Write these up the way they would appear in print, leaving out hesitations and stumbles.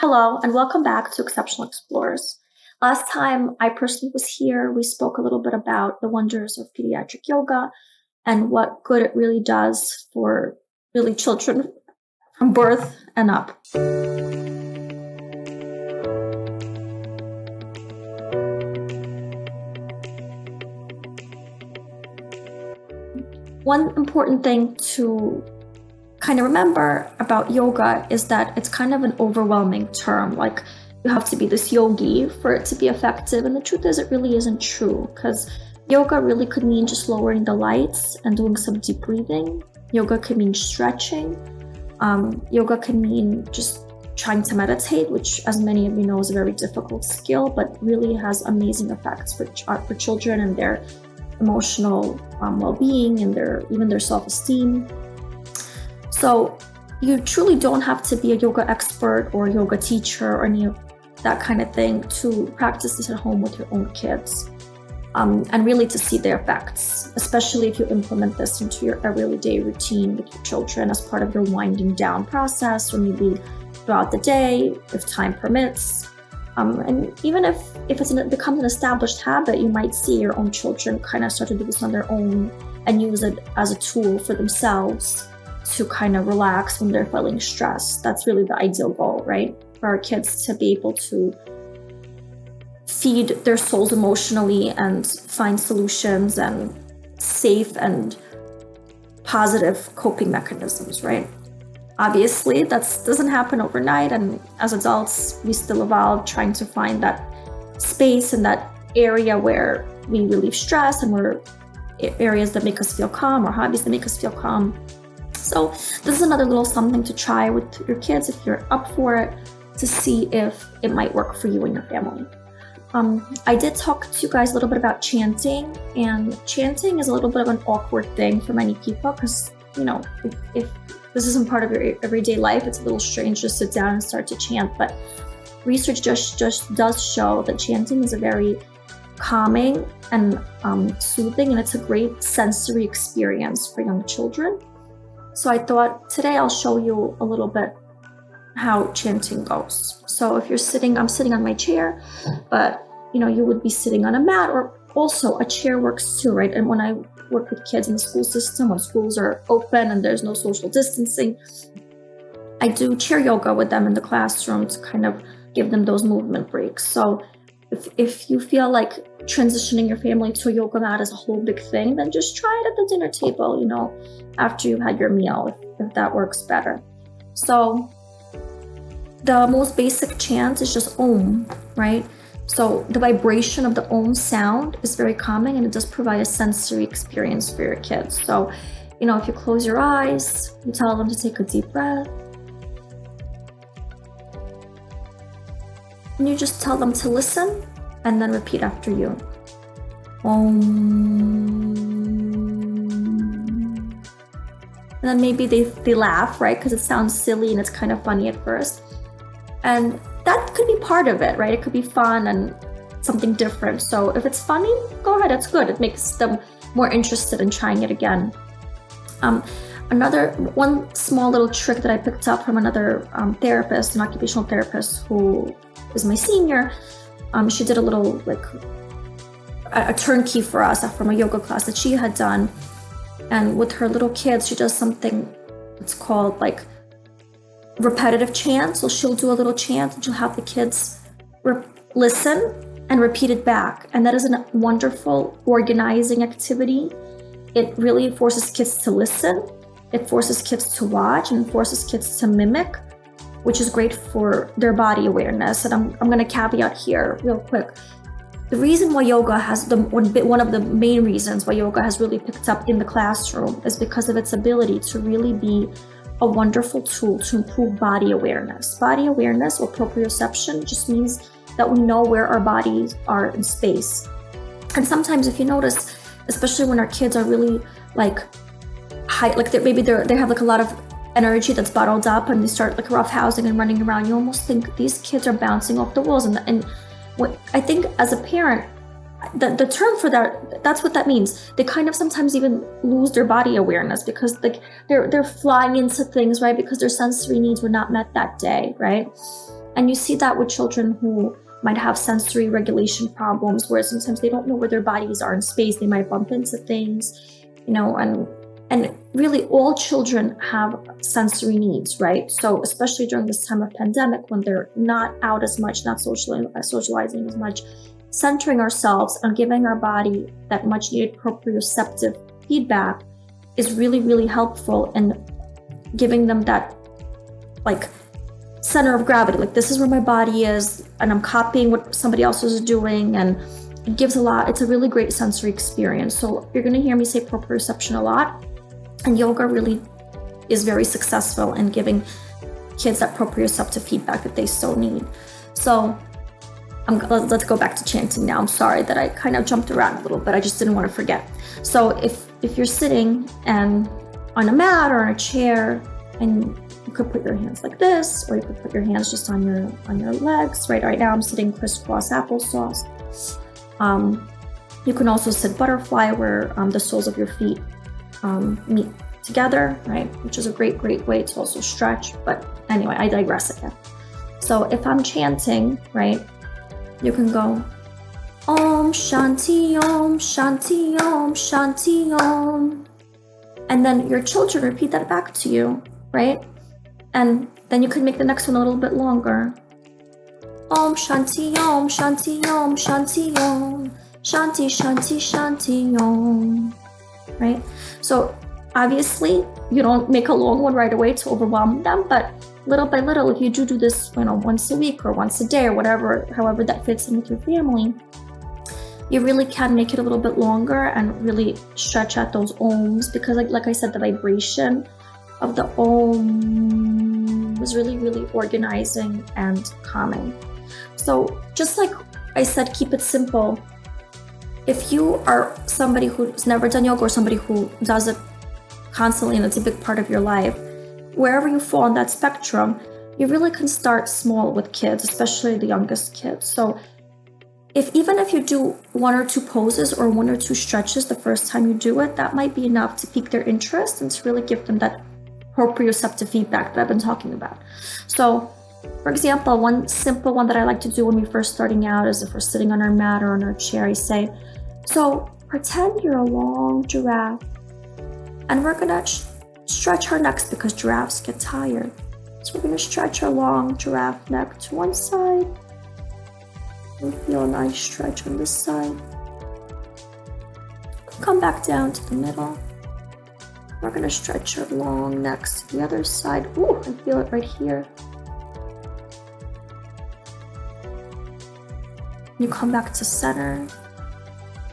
Hello, and welcome back to Exceptional Explorers. Last time I personally was here, we spoke a little bit about the wonders of pediatric yoga and what good it really does for really children from birth and up. One important thing to kind of remember about yoga is that it's kind of an overwhelming term. Like, you have to be this yogi for it to be effective. And the truth is, it really isn't true, because yoga really could mean just lowering the lights and doing some deep breathing. Yoga could mean stretching. Yoga can mean just trying to meditate, which, as many of you know, is a very difficult skill, but really has amazing effects for children and their emotional well-being and even their self-esteem. So you truly don't have to be a yoga expert or a yoga teacher or any of that kind of thing to practice this at home with your own kids, and really to see the effects, especially if you implement this into your everyday routine with your children as part of your winding down process, or maybe throughout the day, if time permits. And even if it becomes an established habit, you might see your own children kind of start to do this on their own and use it as a tool for themselves to kind of relax when they're feeling stressed. That's really the ideal goal, right? For our kids to be able to feed their souls emotionally and find solutions and safe and positive coping mechanisms, right? Obviously, that doesn't happen overnight. And as adults, we still evolve trying to find that space and that area where we relieve stress, and we're areas that make us feel calm, or hobbies that make us feel calm. So this is another little something to try with your kids if you're up for it, to see if it might work for you and your family. I did talk to you guys a little bit about chanting, and chanting is a little bit of an awkward thing for many people because, if this isn't part of your everyday life, it's a little strange to sit down and start to chant. But research just does show that chanting is a very calming and soothing, and it's a great sensory experience for young children. So I thought today I'll show you a little bit how chanting goes. So if I'm sitting on my chair, but you would be sitting on a mat, or also a chair works too, right? And when I work with kids in the school system, when schools are open and there's no social distancing, I do chair yoga with them in the classroom to kind of give them those movement breaks. So if you feel like transitioning your family to a yoga mat is a whole big thing, then just try it at the dinner table, after you've had your meal, if that works better. So the most basic chant is just Om, right? So the vibration of the Om sound is very calming, and it does provide a sensory experience for your kids. So, if you close your eyes, you tell them to take a deep breath. And you just tell them to listen and then repeat after you. Om. And then maybe they laugh, right? Because it sounds silly and it's kind of funny at first. And that could be part of it, right? It could be fun and something different. So if it's funny, go ahead, it's good. It makes them more interested in trying it again. One small little trick that I picked up from another therapist, an occupational therapist who is my senior. She did a little, a turnkey for us from a yoga class that she had done. And with her little kids, she does something that's called repetitive chant. So she'll do a little chant and she'll have the kids listen and repeat it back. And that is a wonderful organizing activity. It really forces kids to listen. It forces kids to watch, and forces kids to mimic, which is great for their body awareness. And I'm going to caveat here real quick. The reason why yoga has one of the main reasons why yoga has really picked up in the classroom is because of its ability to really be a wonderful tool to improve body awareness. Body awareness, or proprioception, just means that we know where our bodies are in space. And sometimes, if you notice, especially when our kids are really high, they have a lot of energy that's bottled up, and they start roughhousing and running around, you almost think these kids are bouncing off the walls. And what I think as a parent, the term for that's what that means. They kind of sometimes even lose their body awareness because they're flying into things, right? Because their sensory needs were not met that day, right? And you see that with children who might have sensory regulation problems, where sometimes they don't know where their bodies are in space. They might bump into things, and really all children have sensory needs, right? So especially during this time of pandemic, when they're not out as much, not socializing as much, centering ourselves and giving our body that much needed proprioceptive feedback is really, really helpful in giving them that like center of gravity, like this is where my body is and I'm copying what somebody else is doing, and it gives a lot. It's a really great sensory experience. So you're going to hear me say proprioception a lot, and yoga really is very successful in giving kids that proprioceptive feedback that they so need. So let's go back to chanting now. I'm sorry that I kind of jumped around a little bit. I just didn't want to forget. So if you're sitting and on a mat or on a chair, and you could put your hands like this, or you could put your hands just on your legs. Right now I'm sitting crisscross applesauce. You can also sit butterfly, where the soles of your feet meet together, right? Which is a great way to also stretch. But anyway, I digress again. So if I'm chanting, right, you can go Om Shanti Om Shanti Om Shanti Om. And then your children repeat that back to you, right? And then you can make the next one a little bit longer. Om Shanti Om Shanti Om Shanti Om Shanti Shanti Shanti Om. Right? So obviously you don't make a long one right away to overwhelm them, but little by little, if you do this, once a week or once a day or whatever, however that fits in with your family, you really can make it a little bit longer and really stretch out those ohms, because like I said, the vibration of the om is really, really organizing and calming. So just like I said, keep it simple. If you are somebody who's never done yoga, or somebody who does it constantly and it's a big part of your life, wherever you fall on that spectrum, you really can start small with kids, especially the youngest kids. So even if you do one or two poses or one or two stretches the first time you do it, that might be enough to pique their interest and to really give them that proprioceptive feedback that I've been talking about. So for example, one simple one that I like to do when we're first starting out is if we're sitting on our mat or on our chair, I say, so pretend you're a long giraffe, and we're gonna stretch our necks because giraffes get tired. So we're gonna stretch our long giraffe neck to one side. We feel a nice stretch on this side. Come back down to the middle. We're gonna stretch our long necks to the other side. Ooh, I feel it right here. You come back to center.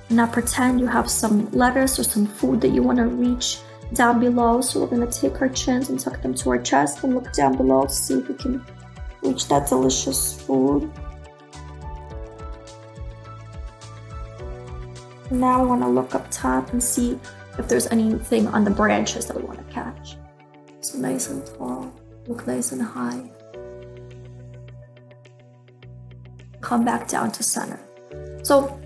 Now pretend you have some lettuce or some food that you want to reach down below. So we're going to take our chins and tuck them to our chest and look down below to see if we can reach that delicious food. Now we want to look up top and see if there's anything on the branches that we want to catch. So nice and tall, look nice and high. Come back down to center. So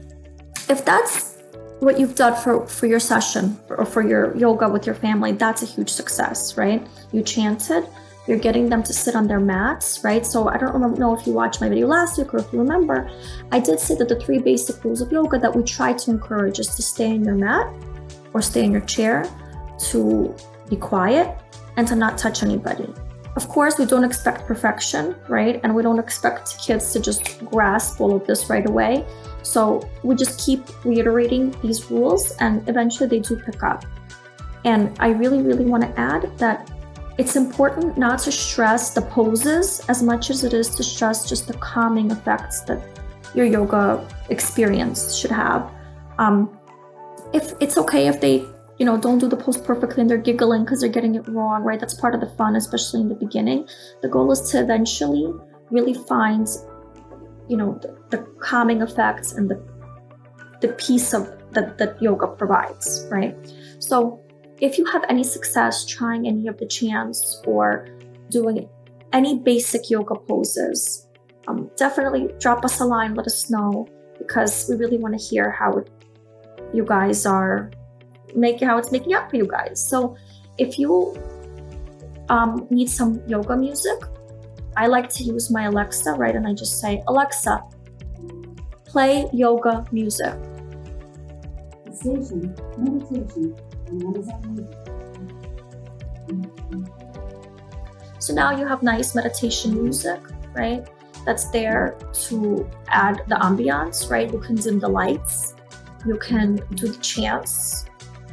if that's what you've done for your session or for your yoga with your family, that's a huge success, right? You chanted, you're getting them to sit on their mats, right? So I don't know if you watched my video last week or if you remember, I did say that the 3 basic rules of yoga that we try to encourage is to stay in your mat or stay in your chair, to be quiet, and to not touch anybody. Of course, we don't expect perfection, right? And we don't expect kids to just grasp all of this right away. So we just keep reiterating these rules, and eventually they do pick up. And I really, really want to add that it's important not to stress the poses as much as it is to stress just the calming effects that your yoga experience should have. If it's okay if they don't do the pose perfectly and they're giggling because they're getting it wrong, right? That's part of the fun, especially in the beginning. The goal is to eventually really find, the calming effects and the peace that yoga provides, right? So if you have any success trying any of the chants or doing any basic yoga poses, definitely drop us a line, let us know, because we really want to hear how you guys are how it's making up for you guys. So if you need some yoga music, I like to use my Alexa, right? And I just say, Alexa, play yoga music. Station, meditation, and Amazon Music. So now you have nice meditation music, right? That's there to add the ambiance, right? You can dim the lights. You can do the chants.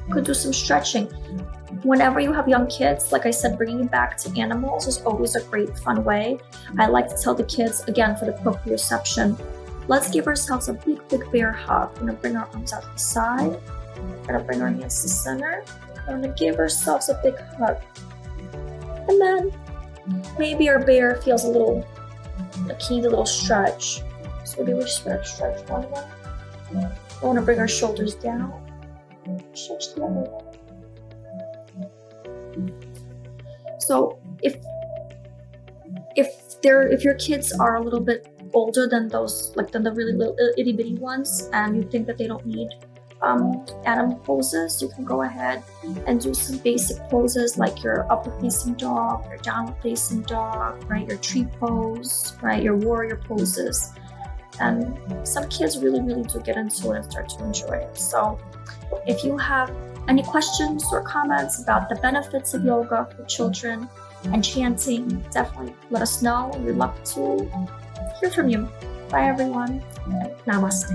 You could do some stretching. Whenever you have young kids, like I said, bringing it back to animals is always a great, fun way. I like to tell the kids, again, for the proprioception, let's give ourselves a big, big bear hug. We're gonna bring our arms out to the side. We're gonna bring our hands to the center. We're gonna give ourselves a big hug. And then maybe our bear feels a little, like he needs a little stretch. So maybe we stretch one way. We wanna bring our shoulders down. Stretch the other way. So if your kids are a little bit older than those, like than the really little itty bitty ones, and you think that they don't need animal poses, you can go ahead and do some basic poses like your upward facing dog, your downward facing dog, right? Your tree pose, right? Your warrior poses. And some kids really, really do get into it and start to enjoy it. So if you have any questions or comments about the benefits of yoga for children and chanting, definitely let us know. We'd love to hear from you. Bye everyone, and namaste.